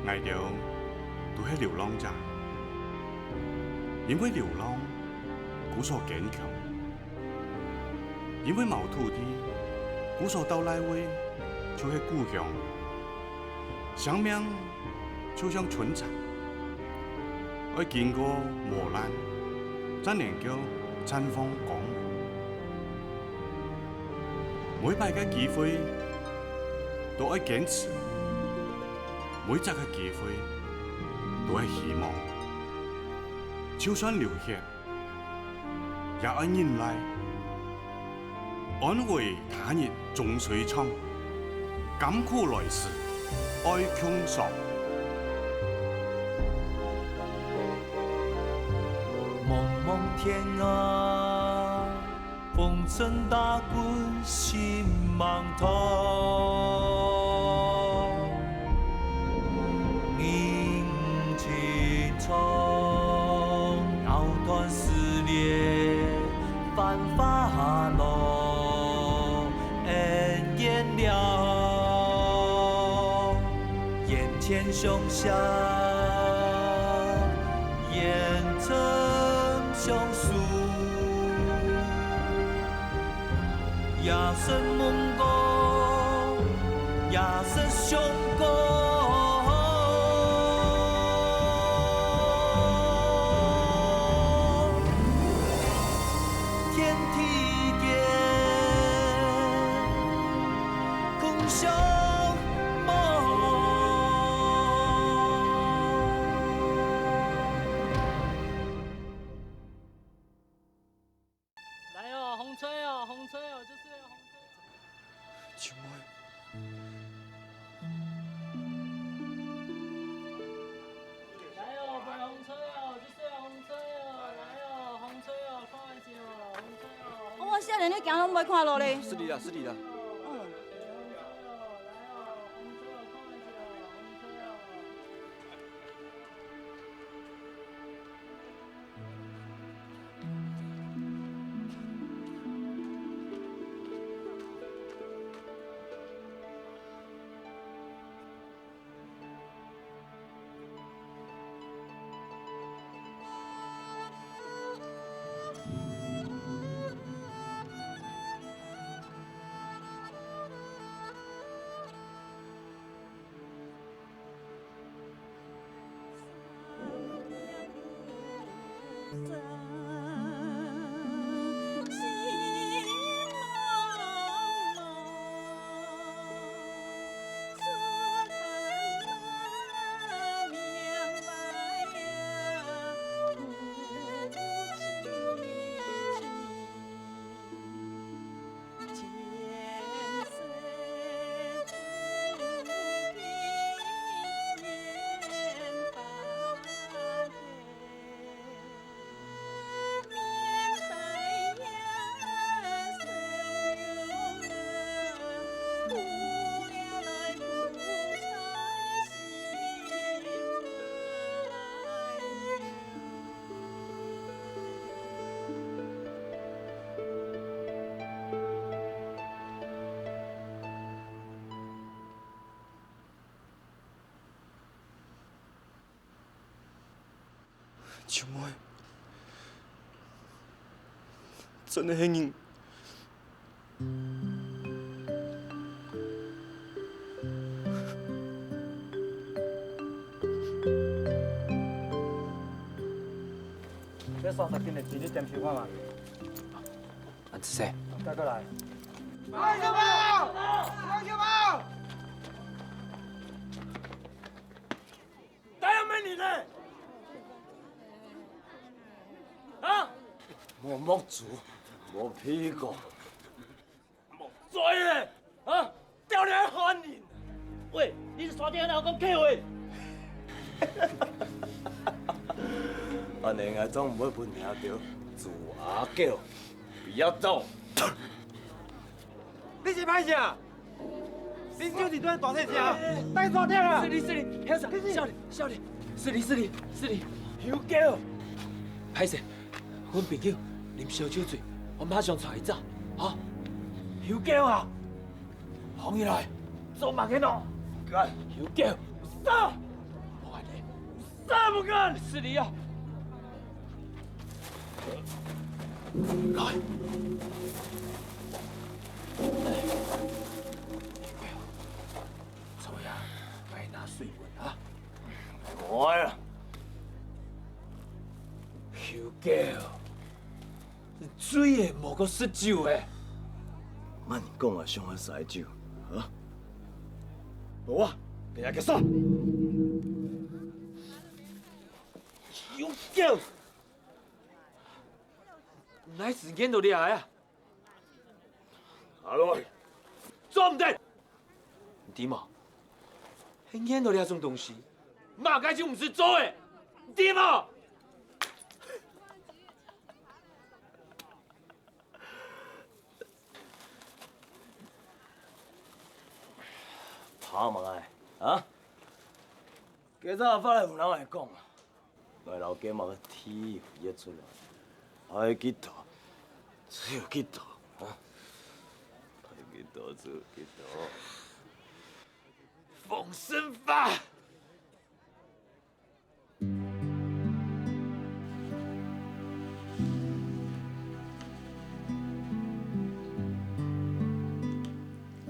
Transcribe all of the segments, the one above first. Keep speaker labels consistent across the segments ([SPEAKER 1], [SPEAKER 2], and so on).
[SPEAKER 1] 挨着都是流浪者，因为流浪，故所坚强；因为冇土地，故所到来位就是故乡。生命就像春蚕，要经过磨难，才能够绽放光芒。每摆嘅機會都要堅持，每一個機會都係希望。就算流血，也要忍耐，安慰他日終須長，甘苦來時愛強壯。
[SPEAKER 2] 蒙蒙天啊，风尘打滚心茫通，凝情从藕断丝连繁华落，恩怨了，眼前凶相，眼成相思。夜深梦过，夜深相过。天地间，共相梦。
[SPEAKER 3] 来哦，红吹哦，红吹哦，就是红吹。
[SPEAKER 4] 秋妹，
[SPEAKER 3] 来哦，买红吹哦，就是红吹哦，来哦，红吹哦，看下先哦，红吹哦。
[SPEAKER 5] 我少年你行拢袂看路咧。
[SPEAKER 4] 是你啦，是你啦。秋妹，真的是你。
[SPEAKER 6] 这30斤的钱你点收看嘛？
[SPEAKER 4] 安子生，
[SPEAKER 6] 再过来。
[SPEAKER 7] 快点跑！快点跑！
[SPEAKER 6] 哪有没你呢？啊！
[SPEAKER 4] 我木主，我屁股，
[SPEAKER 6] 莫追嘞！啊！调你来犯人！喂，你是山顶哪有讲客话？
[SPEAKER 4] 安尼我总唔会分听到自阿叫，不要走。
[SPEAKER 7] 你是歹啥？恁酒是对大细声，带山顶啊！
[SPEAKER 6] 是你，乡长，少年，是你，休叫！歹势，阮朋友啉烧酒醉，我马上带伊走，哈！休叫啊！放伊来，做梦个喏！干！休叫，走！啥不干？是你啊！来。臭呀，该拿水问啊！
[SPEAKER 4] 我呀，
[SPEAKER 6] 休假，水的无够适酒的。
[SPEAKER 4] 慢讲啊，上好使酒，啊！无啊，给他结束。
[SPEAKER 6] 休假，哪时间都掠啊！
[SPEAKER 4] 下落去。
[SPEAKER 6] 做唔得。对嘛？迄眼都掠种东西，马该就唔是做的，对嘛？
[SPEAKER 4] 怕嘛个啊？今早返来有人来讲啊，来老家嘛个体会出来，爱吉他，只有吉他啊，爱吉他只有吉他。
[SPEAKER 6] 放生法。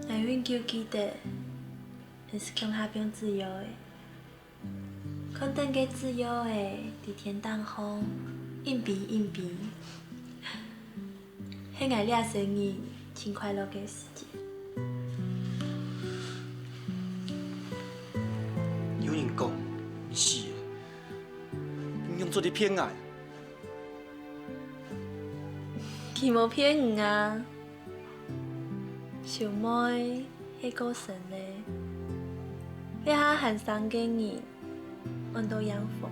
[SPEAKER 8] 来阮求记得，那是强下边自由的，肯定个自由的，伫天当风，硬币硬币，迄个掠生意，真快乐个世界。
[SPEAKER 7] 有人讲，毋是的，你用做伫骗爱。
[SPEAKER 8] 佢无骗人啊，小妹迄个神嘞，你遐寒霜个人，阮都养蜂，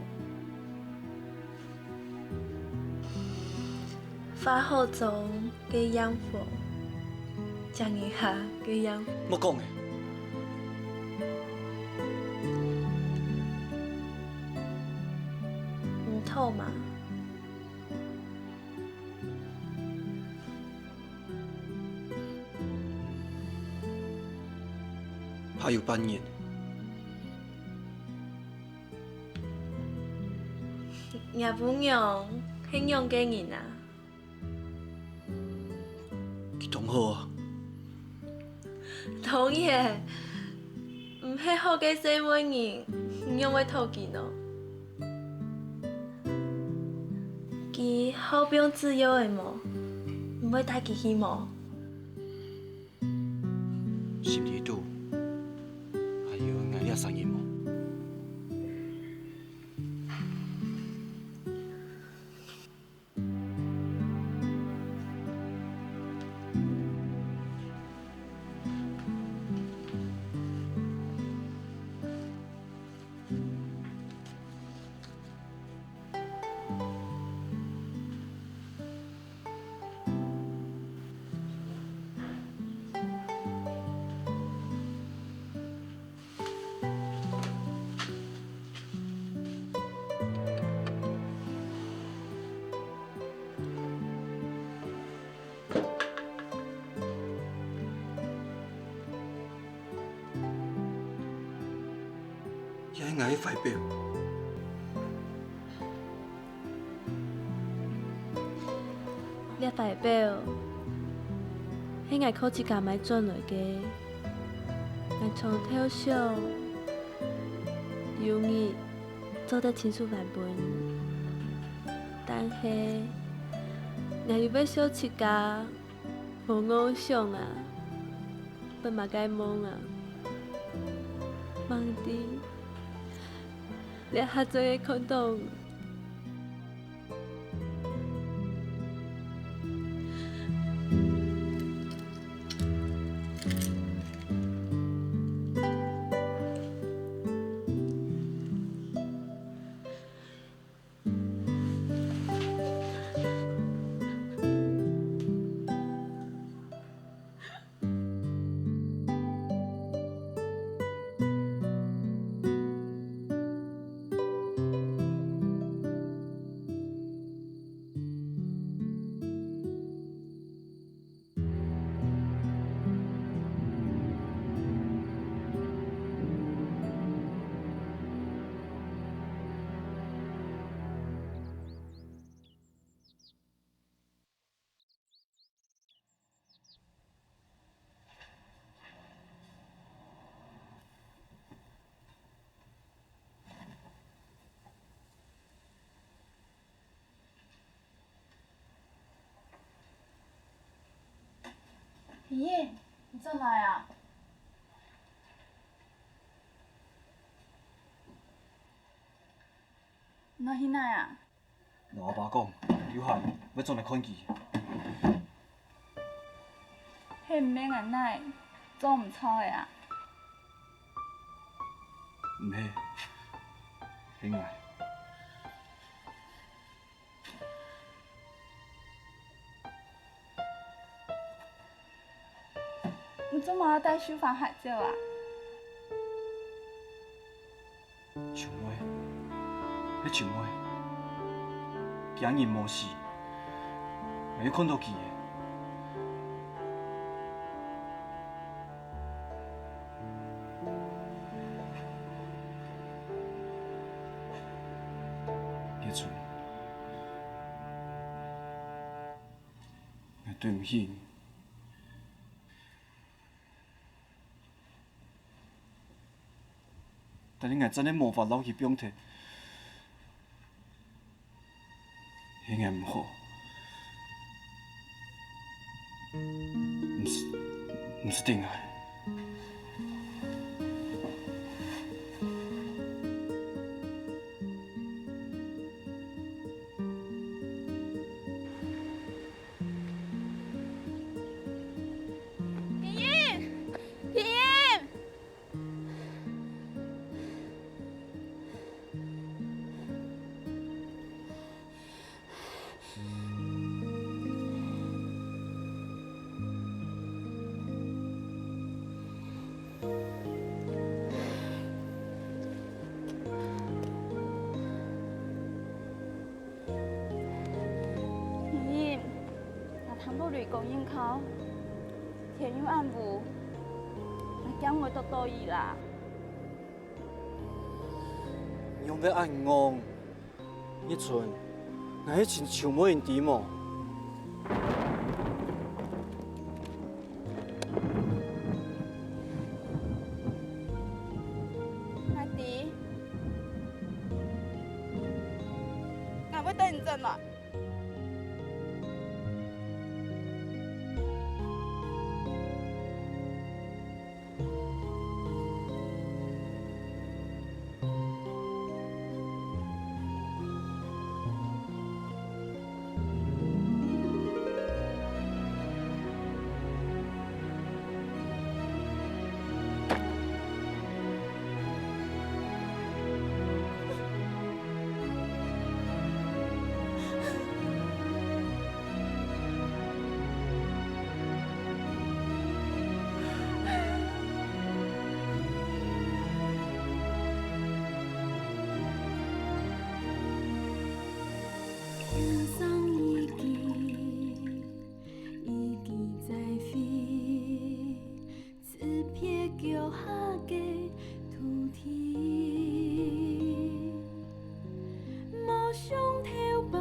[SPEAKER 8] 发好种个养蜂，将一下个养。
[SPEAKER 7] 莫讲的，
[SPEAKER 8] 唔透嘛？
[SPEAKER 7] 还有半年，
[SPEAKER 8] 也不用，很用个人啊。
[SPEAKER 7] 去同好啊。
[SPEAKER 8] 同意的，唔系好个西门人，唔用会偷见咯。佢好变自由的么？唔会带佢去么？
[SPEAKER 7] 心里堵，还有爱掠声音么？也爱去发表。
[SPEAKER 8] 你代表，迄个考试甲买转落个，爱从跳绳、游艺做得清楚版本，但是，若是要小七家，无偶像啊，要嘛该懵啊，忘记，你合作的空洞。
[SPEAKER 5] 皮影，你转来啊？哪去哪啊？
[SPEAKER 7] 我阿爸讲，有海要转来看戏。
[SPEAKER 5] 迄毋免安奈，做毋错的啊。
[SPEAKER 7] 毋许，兄爱。
[SPEAKER 5] 你做嘛要带书法海照啊？
[SPEAKER 7] 树妹，迄树妹，今日无事，会看到去的。叶春，我对唔起你。但你硬真诶无法留去表体，迄个唔好，唔是定爱。
[SPEAKER 5] 皮影，皮影。皮影，若通要离公园口，天又暗雾，那姜会倒倒伊啦。
[SPEAKER 7] 用要按戆，叶春，那迄真树妹因弟么？
[SPEAKER 5] 阿弟，俺要等你转来。
[SPEAKER 8] 天上一枝在飞，此撇脚下的土地，无想头摆，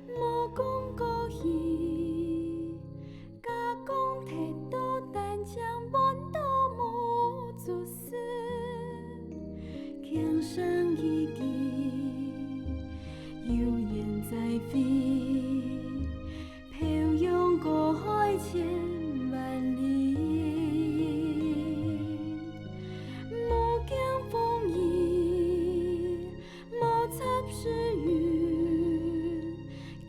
[SPEAKER 8] 无讲故意，假讲摕倒单枪满刀无作死，天上一枝。悠然在飞，飘扬过海千万里。无惊风雨，无插时雨，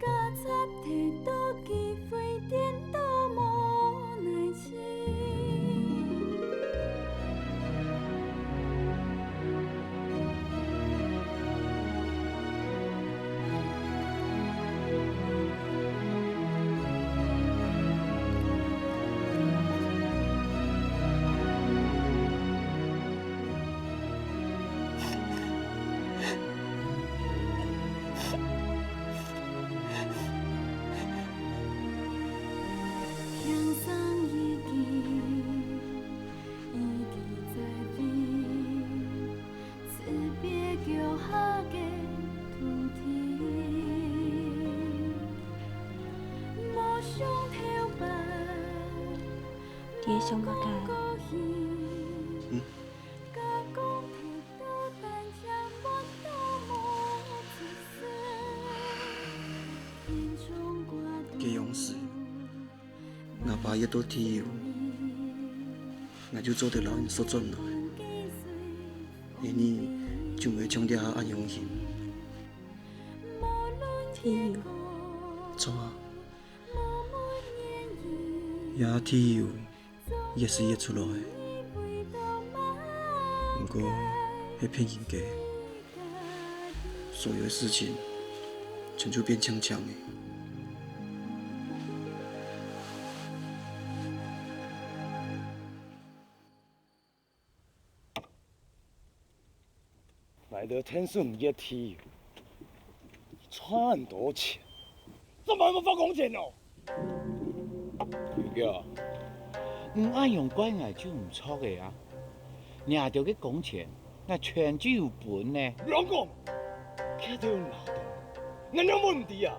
[SPEAKER 8] 假插摕倒机飞颠倒无奈情。天上一枝在飞，此别脚下的土地，无想头摆，
[SPEAKER 9] 爹想我干，
[SPEAKER 8] 假讲摕倒单枪满刀无自私，天冲挂
[SPEAKER 7] 给勇士，
[SPEAKER 9] 若爸一到天佑，我就做得老因所转来，而你就会将这安永信。
[SPEAKER 8] 天佑，
[SPEAKER 9] 错啊，也天佑也是演出来的，不过那骗人家，所有的事情全就变强强的。
[SPEAKER 4] 来得天顺一天佑，赚很多钱，怎么还没发工钱哦？
[SPEAKER 10] 有个，唔按用关爱就唔错嘅啊！拿到嘅工钱，那全就有本呢。
[SPEAKER 4] 老公，佢都要拿到，我有冇唔啲啊？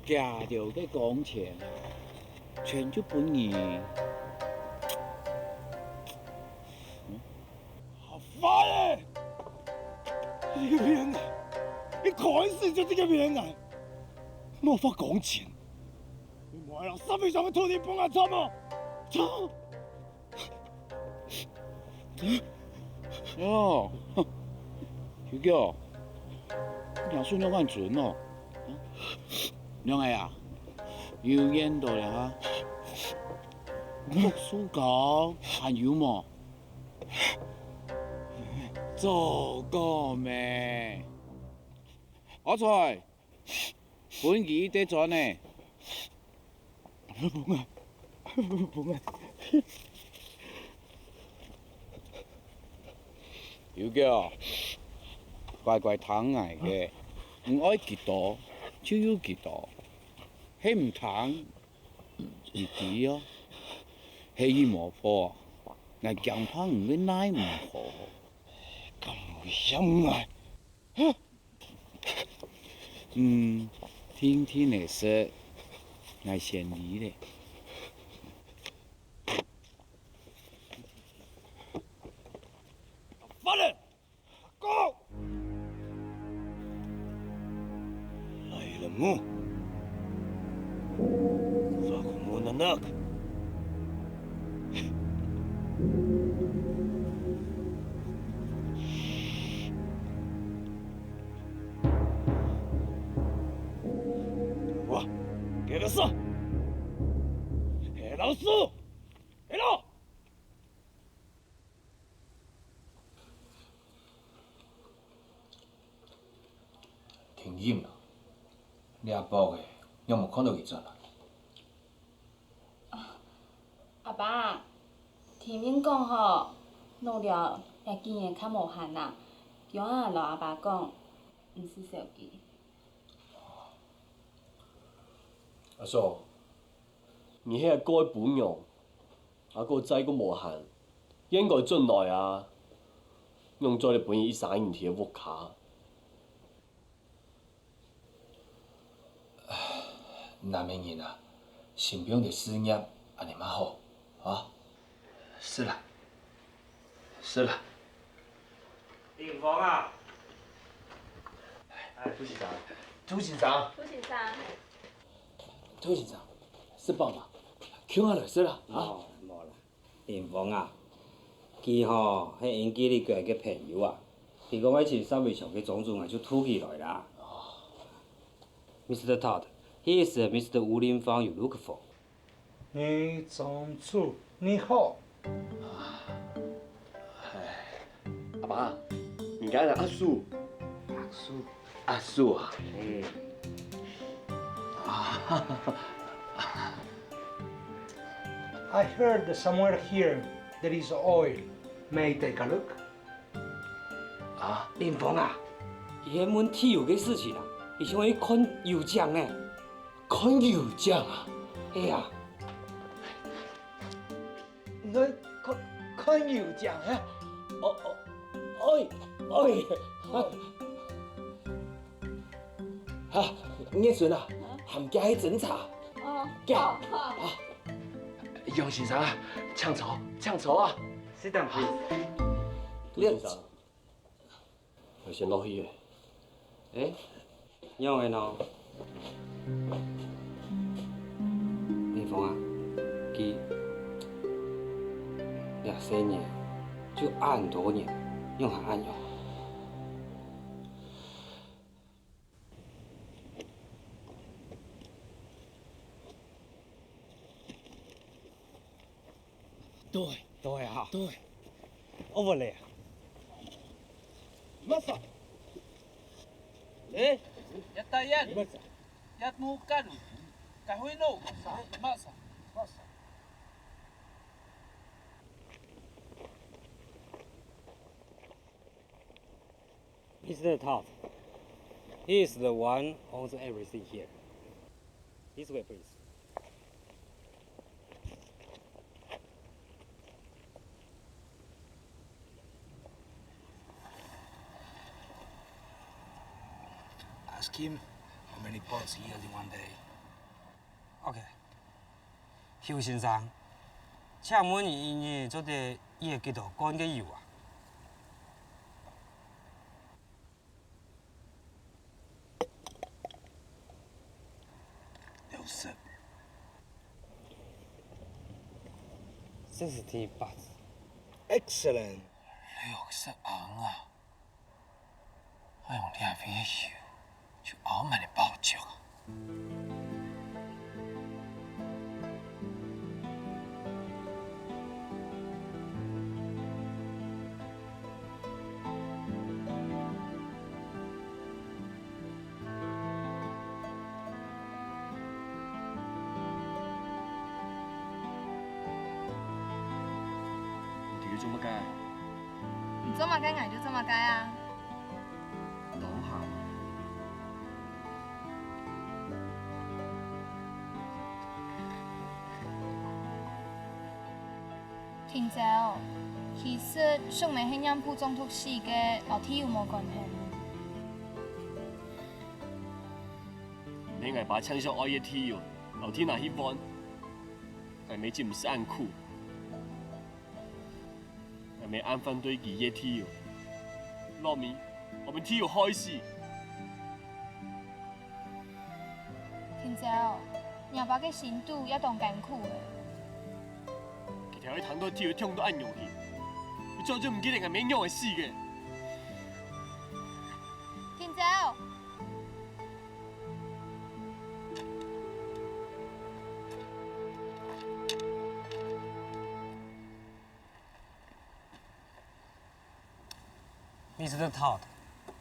[SPEAKER 10] 拿到嘅工钱，全就本你。
[SPEAKER 4] 发嘞！你个骗子！你看死就这个骗子！没发工钱，你莫让社会上的土地帮我操吗？操！
[SPEAKER 10] 哦，有个，娘孙两万准哦。两个啊，有烟到了哈。读书高还有么？做过咩？我猜本期得咗呢。
[SPEAKER 4] 冇啊，冇啊！
[SPEAKER 10] 有个乖乖躺挨嘅，唔爱几多就有几多，迄唔躺唔知哦，迄伊冇破，我姜胖唔会奶唔好。
[SPEAKER 4] 咁危險啊！
[SPEAKER 10] 天天嚟食，我嫌你咧。
[SPEAKER 4] 发嘞，哥，来了么？发个么的那个？我给个事，黑老师，黑老。
[SPEAKER 6] 停忍啦！你阿伯嘅有冇看到佢转来？
[SPEAKER 5] 阿爸，听恁讲吼，努力也经验较无限啦。叫我老阿爸讲，毋是手机。
[SPEAKER 11] 阿叔，你迄个改本用，阿个仔个无限，应该进来啊！用咗你本意3元铁屋卡。
[SPEAKER 6] 难免人啊，身边的事业安尼蛮好，啊？
[SPEAKER 7] 是啦，是啦。
[SPEAKER 12] 林峰啊！哎，朱先生，
[SPEAKER 6] 朱先生，
[SPEAKER 5] 朱先生，
[SPEAKER 6] 朱先生，是帮忙，叫我来说啦，啊？
[SPEAKER 13] 无啦，林峰啊，佢吼迄演技里过来个朋友啊，伊讲爱请三位上去总主，我就吐起来啦。Mr. Todd, he is Mr. Wu Linfang you look for.
[SPEAKER 14] 总主你好。
[SPEAKER 11] 阿爸，你讲的阿叔。阿叔啊。
[SPEAKER 14] I heard that somewhere here there is oil. May I take a look?
[SPEAKER 13] 林峰啊，伊迄问铁油嘅事情啊，伊想去看油匠呢。
[SPEAKER 6] 看油匠啊？
[SPEAKER 13] 嘿啊。
[SPEAKER 6] 你看油匠啊？哈，叶顺啊，含家去侦查。
[SPEAKER 5] 好。
[SPEAKER 6] 杨先生啊，抢筹啊！
[SPEAKER 13] Sit down, please.
[SPEAKER 11] 朱先生，有先落去嘅。
[SPEAKER 13] 用的喏。些年，就按多年，用还按用。
[SPEAKER 6] 对啊，对，我不来。Masa?
[SPEAKER 15] Ya está yan. Ya mukan. Kahoy no. Masa.
[SPEAKER 13] Mr. Todd, he is the one who owns everything here. This way, please.
[SPEAKER 14] Ask him how many pots he yield in one day.
[SPEAKER 13] OK。邱先生，请问伊做的伊会几多干嘅油啊
[SPEAKER 14] ？60.
[SPEAKER 13] 60 pots.
[SPEAKER 14] Excellent.
[SPEAKER 15] 60盎啊！我用两瓶的油，就熬满的爆酒啊！
[SPEAKER 11] 你做乜解？
[SPEAKER 16] 你做乜解，我就做乜解啊！
[SPEAKER 11] 倒下。
[SPEAKER 16] 聽者，其實宿命係飲鋪中毒死嘅，老天有冇關係？
[SPEAKER 11] 你係把槍上愛一條，老天那希望，係咪知唔是按酷？係咪按反對佢一條？糯米，我們天要開始。
[SPEAKER 16] 聽者，廿八嘅程度一當艱苦嘅。
[SPEAKER 11] 其實喺ทั้ง多條聽都按用氣，你做咗唔記得係咩用嘅事嘅。
[SPEAKER 16] 聽者。
[SPEAKER 13] Mr. Todd,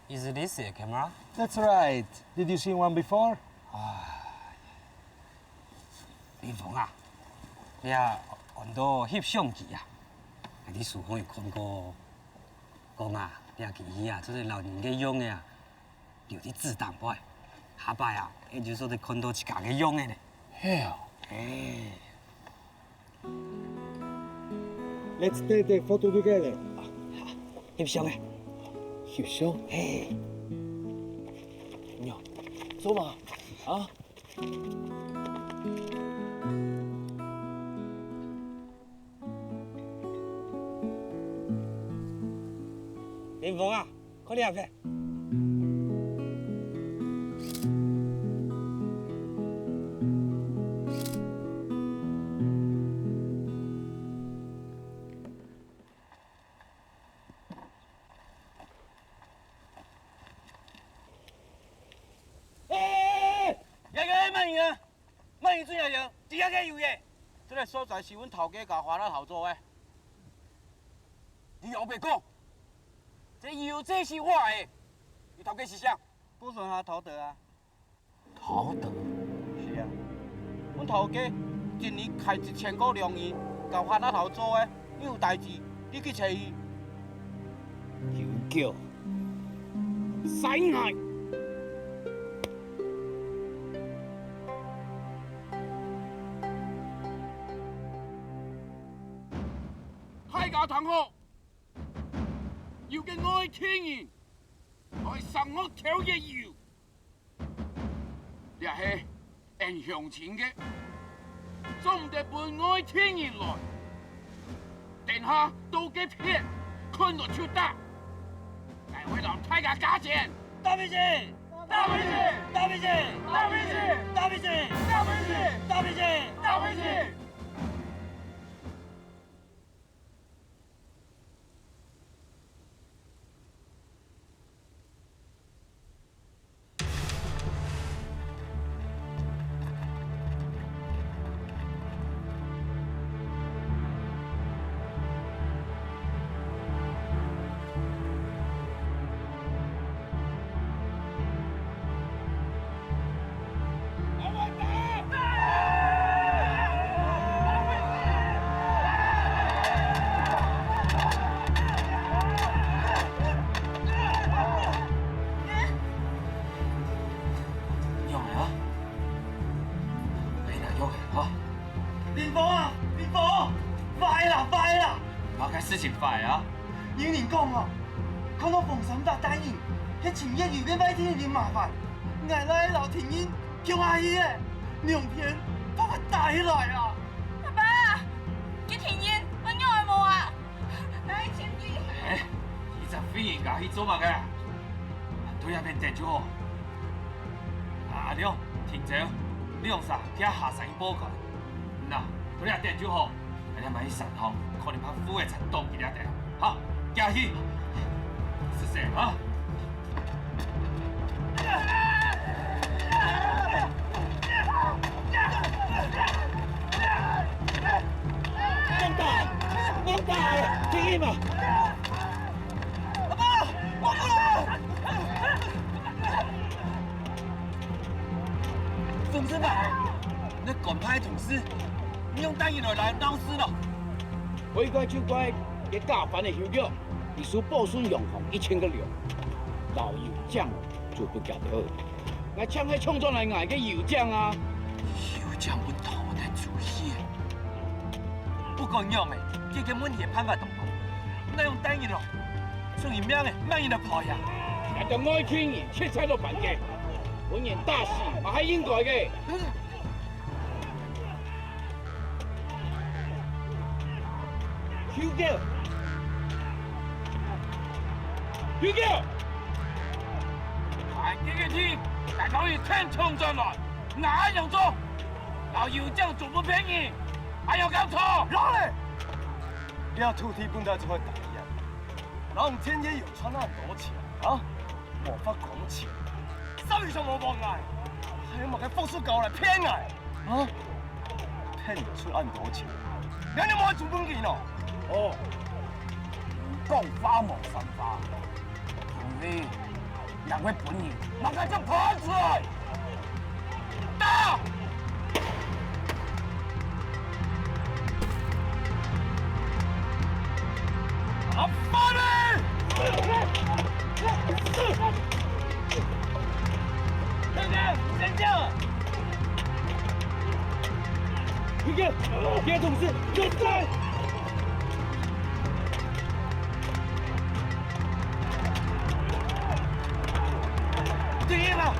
[SPEAKER 13] is this a camera?
[SPEAKER 14] That's right. Did you see one before?
[SPEAKER 13] 林峰啊，你啊按到翕相機啊，你是否有看過？講啊，你啊記啊，就是老人家用的啊，留啲子彈擺。下擺啊，你就說你看到一家嘅用的呢。
[SPEAKER 14] 係啊。Let's take the photo together.
[SPEAKER 13] 翕相嘅。
[SPEAKER 14] 翕相？
[SPEAKER 13] 嘿。
[SPEAKER 6] 娘，走嘛，啊？
[SPEAKER 13] 林峰啊，快點入去。
[SPEAKER 12] 这个所在是阮头家甲花仔头做的。你后别讲，这油这是我的。你头家是啥？保顺下头德啊。
[SPEAKER 6] 头德？
[SPEAKER 12] 是啊，阮头家一年开1000个良医，甲花仔头做的。你有代志，你去找伊。
[SPEAKER 10] 有叫使害。大家同學，要嘅愛天然，愛生活條嘅要，也係人向前嘅，總得伴愛天然來。殿下到嘅片，看落就得，但會讓大家加錢。大鼻子，大鼻子，大鼻子，大鼻子，大鼻子，大鼻子，大鼻子，大鼻子。
[SPEAKER 6] 喐嘅嚇。
[SPEAKER 12] 連房啊，連房，快啦快啦！
[SPEAKER 6] 我嘅事情快啊！
[SPEAKER 12] 要連講啊，看到馮嬸達答應，喺前一月嘅每天有點麻煩，捱來老田英叫阿姨嘅兩片幫佢帶起來啊！
[SPEAKER 5] 阿爸，嘅田英我愛冇啊，來前啲。
[SPEAKER 6] 伊就飛人家去做乜嘅？對入邊訂咗好。阿亮，田姐，你用啥？叫下山報告。嗱，對入訂咗好，你咪去神行，可能把富嘅陳東佢哋訂。好，加去。是誰啊？
[SPEAKER 12] 我大，聽見嘛？阿爸，我過來！
[SPEAKER 6] 馮生啊，你趕派同事，你用單人來鬧事了。
[SPEAKER 10] 可怪就怪嘅假扮嘅休腳，你數報信用紅1000個料，老油醬就不夾得。我搶喺衝咗嚟挨嘅油醬啊！
[SPEAKER 6] 油醬本頭的主意，不過樣嘅。這個問題辦法同唔同？那用單人咯，所以咩嘅咩人都跑呀。
[SPEAKER 10] 人哋愛聽人切菜都辦嘅，本人大事嘛係應該嘅。休腳，休腳！
[SPEAKER 6] 係呢個天，大佬要聽衝進來，哪樣做？老油醬做不便宜，還有搞錯？
[SPEAKER 12] 攞嚟！你要土地本來就會打人，老天爺又出那麼多錢啊，無法講錢，生意上冇妨礙，係咪嘅福叔狗嚟騙我？啊，騙你出那麼多錢，你有冇做本件啊？哦，講花無神花，因為兩位本人馬上就跑出來，打！阿爸呢？先生，你看，别同志，有在。第一了。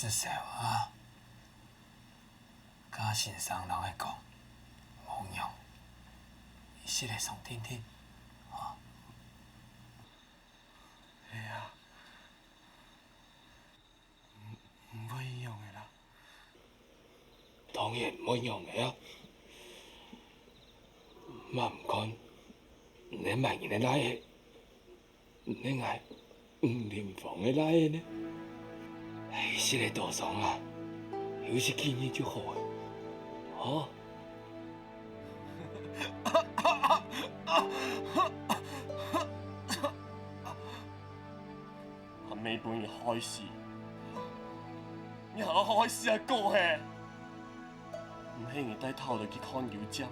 [SPEAKER 15] 是啥啊？甲先生人会讲，无用，伊是个上天天，啊。
[SPEAKER 12] 哎呀，唔可以用的啦。
[SPEAKER 15] 当然唔可以用的啊。嘛唔管，你万人的来的，你爱林房的来的呢？哎，是个道上啊，有时经验就好啊，哦。
[SPEAKER 11] 阿妹本伊开始，你好好开始啊过嘿，唔希你带头就去看油浆，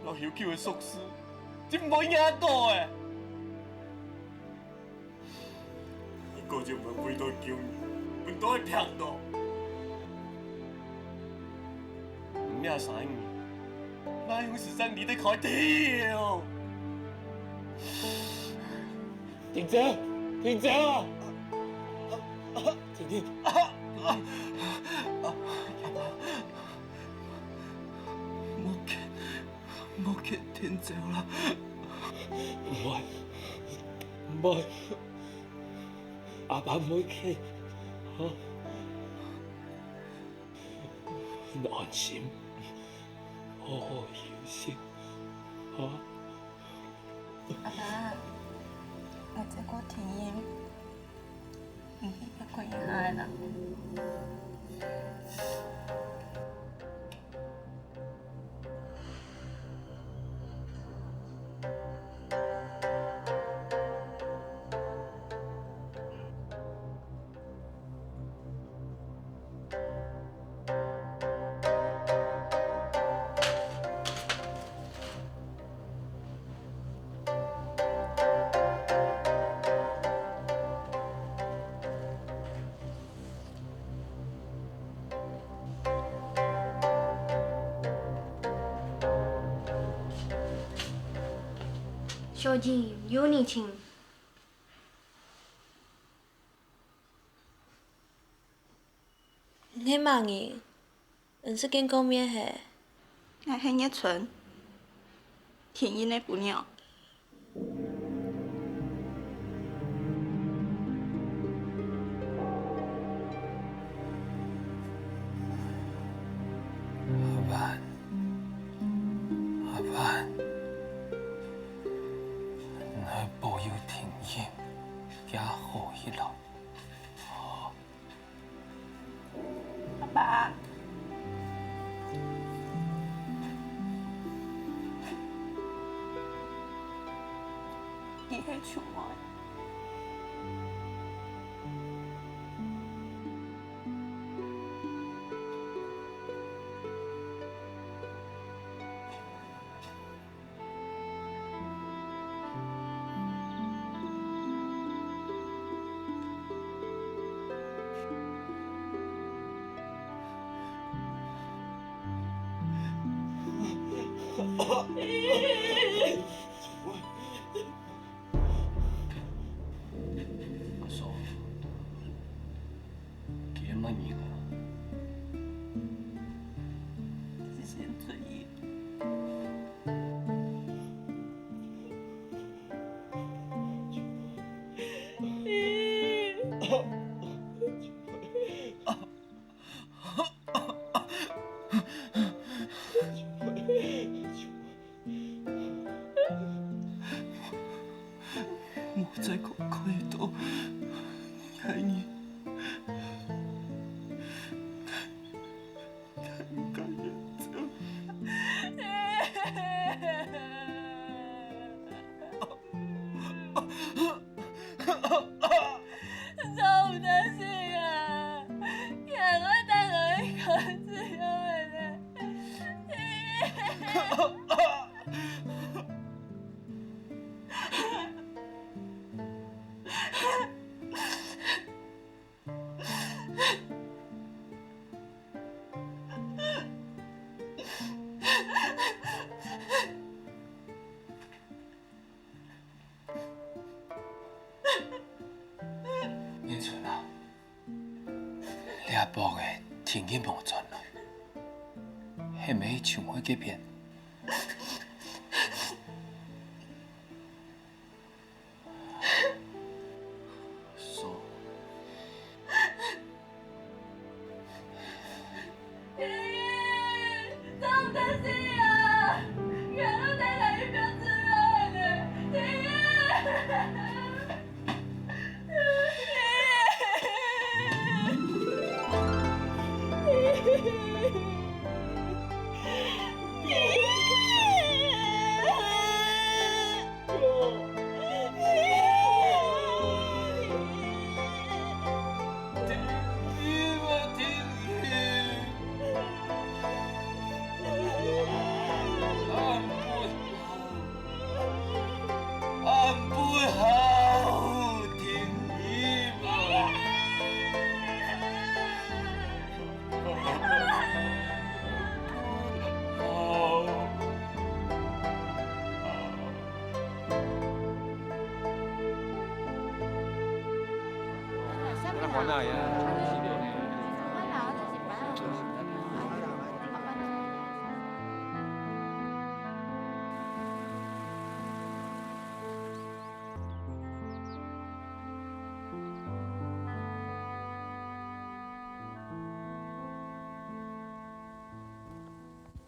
[SPEAKER 11] 老休叫的宿舍，真唔可以赢过诶。你个就唔会到叫你，本都系骗到，唔咩啥物，哪有时间你得开跳？
[SPEAKER 15] 停车！停车啊！停！
[SPEAKER 12] 冇给天走啦！
[SPEAKER 15] 唔好，阿爸唔好去，好，安心，好好休息，好。
[SPEAKER 5] 阿爸，我这个体验，要过一下啦。
[SPEAKER 17] 小姐，有你请。
[SPEAKER 8] 你忙嘅，唔是跟讲咩嘿？
[SPEAKER 5] 我是叶春，天音的姑娘。
[SPEAKER 15] 阿爸，你保佑天音，也好一路。
[SPEAKER 5] 阿爸，你是宠我。
[SPEAKER 11] 阿嫂，别骂你了。
[SPEAKER 5] 先注意。
[SPEAKER 15] 博的天气无转来，迄枚像我这边。
[SPEAKER 11] 说。
[SPEAKER 18] 张德兴啊，原来奶奶一边自然的，天爷。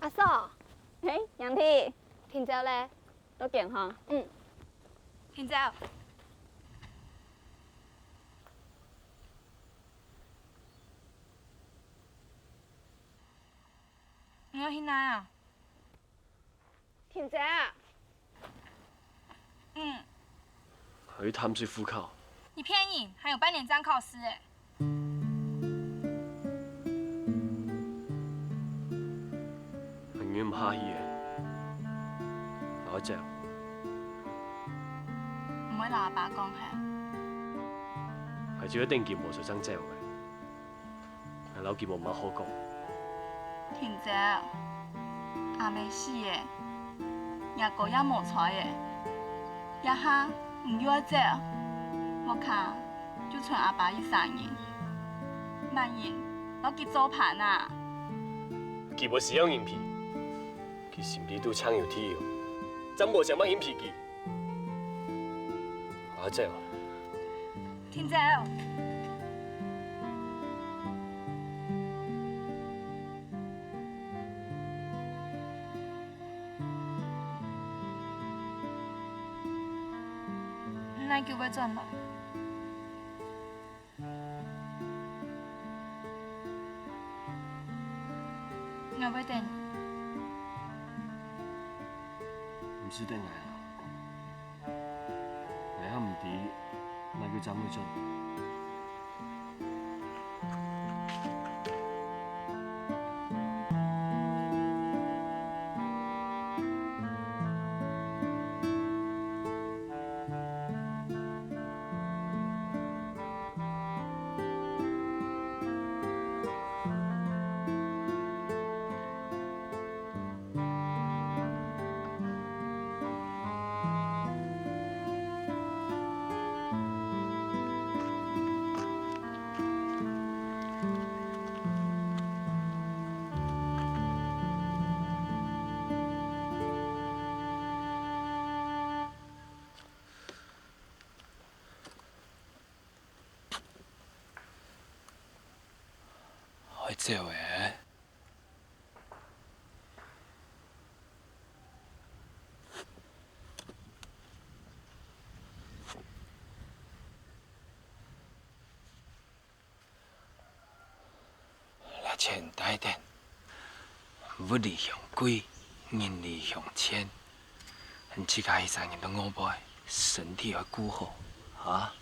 [SPEAKER 19] 阿嫂，
[SPEAKER 5] 嘿，杨娣，
[SPEAKER 19] 听朝咧，
[SPEAKER 5] 都见哈。
[SPEAKER 19] 嗯，听朝。
[SPEAKER 16] 你要去哪啊？
[SPEAKER 19] 听朝。
[SPEAKER 16] 嗯，
[SPEAKER 11] 还去淡水复考。
[SPEAKER 16] 你骗人，还有半年章考试哎。
[SPEAKER 11] 永遠唔客氣嘅，我只
[SPEAKER 16] 唔會同阿爸講係。
[SPEAKER 11] 係只一定件無水生嚼嘅，係扭件冇乜好講。
[SPEAKER 16] 婷姐，阿未死嘅，阿哥也無彩嘅，一下唔要一隻，我看就剩阿爸一三人，萬然攞結做盤啊！
[SPEAKER 11] 佢冇使用硬皮。 佢心裡都搶有鐵，真無想乜硬皮機。我知。
[SPEAKER 16] 天姐，你叫佢進來。我會等。
[SPEAKER 11] 唔是定係啊！你啱唔啲，咪叫怎會進？
[SPEAKER 15] 會走嘅。來錢大點，物理向貴，人力向淺，自家一三年都餓飽，身體要顧好，啊！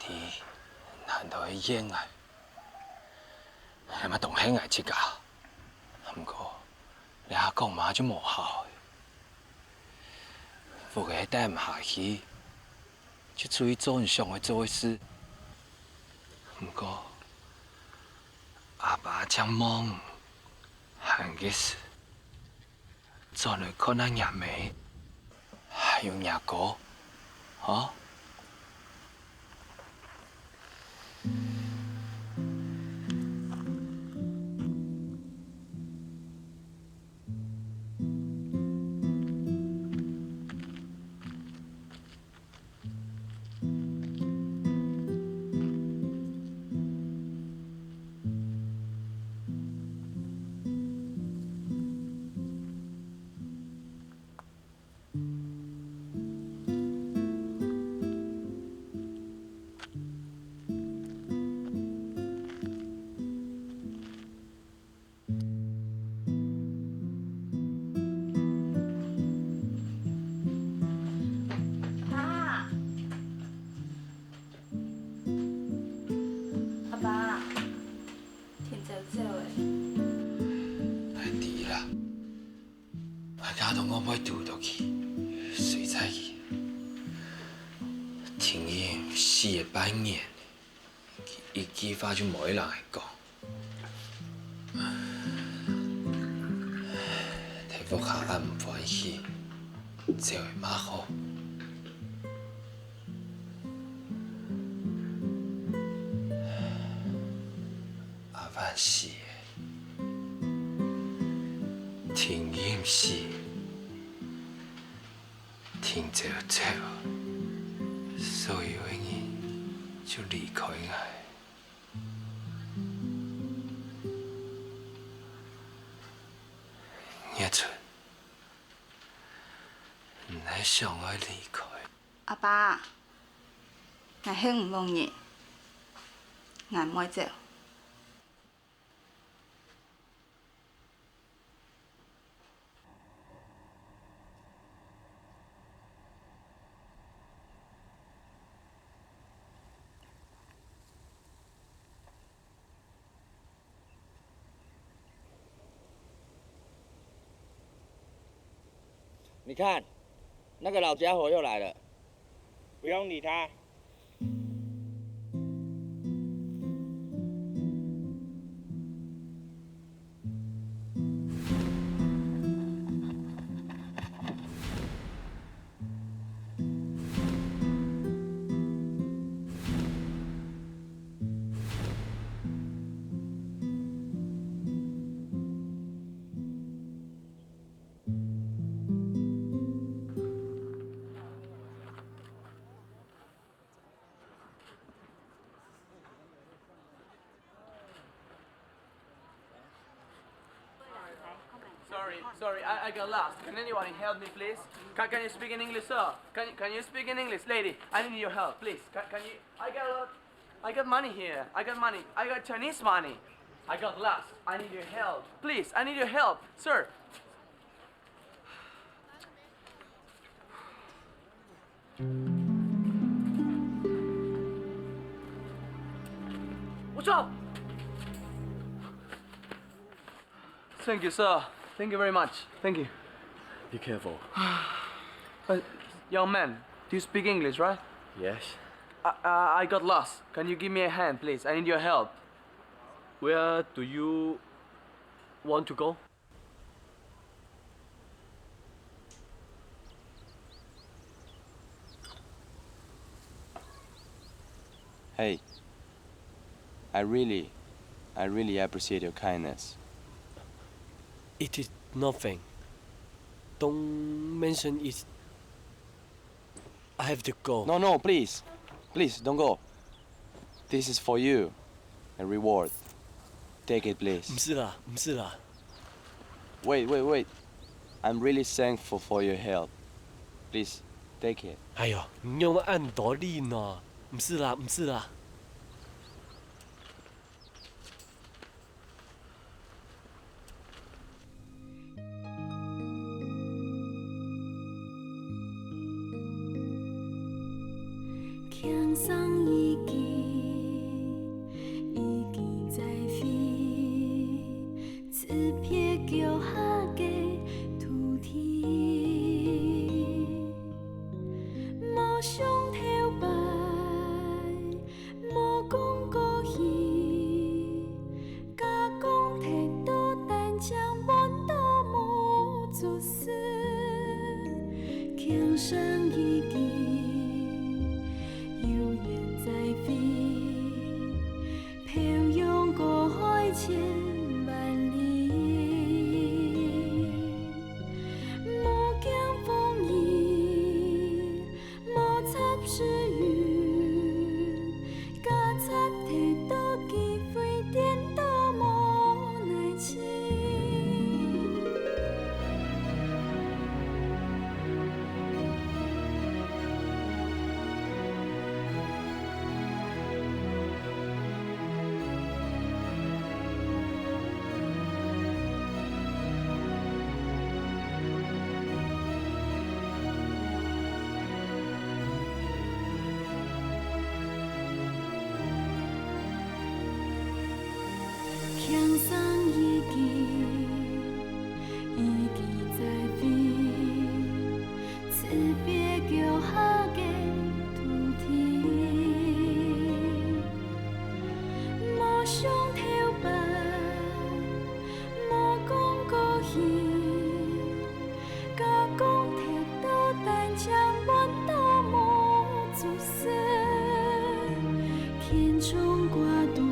[SPEAKER 15] 啲難道係冤啊？係咪同兄弟之家？不過你阿講嘛就無效，不過帶唔下去，就處於做唔想去做嘅事。不過阿爸將忙行嘅事，做嚟可能阿妹，還有阿哥，啊？我要丢落去，水彩去。天意死的半年，伊激发就无人会讲。体福下暗唔欢喜，就会马好。阿万死的，天意唔死。 天走走，所有的人就离开我。叶春，唔系想我离开。
[SPEAKER 16] 阿爸，我很唔容易，我唔会走。
[SPEAKER 10] 你看，那个老家伙又来了。不用理他。
[SPEAKER 20] Sorry, I got lost. Can anyone help me, please? Can you speak in English, sir? Can you speak in English, lady? I need your help, please. Can you? I got money here. I got money. I got Chinese money. I got lost. I need your help, please. I need your help, sir. What's up? Thank you, sir. Thank you very much. Thank you.
[SPEAKER 11] Be careful.
[SPEAKER 20] Young man, do you speak English, right?
[SPEAKER 11] Yes.
[SPEAKER 20] I got lost. Can you give me a hand, please? I need your help.
[SPEAKER 11] Where do you want to go?
[SPEAKER 21] Hey, I really appreciate your kindness.
[SPEAKER 11] It is nothing. Don't mention it. I have to go.
[SPEAKER 21] No, please. Please, don't go. This is for you. A reward. Take it, please.
[SPEAKER 11] 唔是啦，唔是啦。
[SPEAKER 21] Wait. I'm really thankful for your help. Please, take it.
[SPEAKER 11] 哎呦，唔用按多力呢。唔是啦，唔是啦。
[SPEAKER 18] 轻松已经在飞，此片脚下的土地，无想头摆，无讲过去，假讲天道但将温度无作死，轻松已经。 在飞。轻松一记，一记在飞，慈悲叫下个土地，无想跳白，无讲高兴，甲讲铁道单枪阮都无自私，天冲挂度。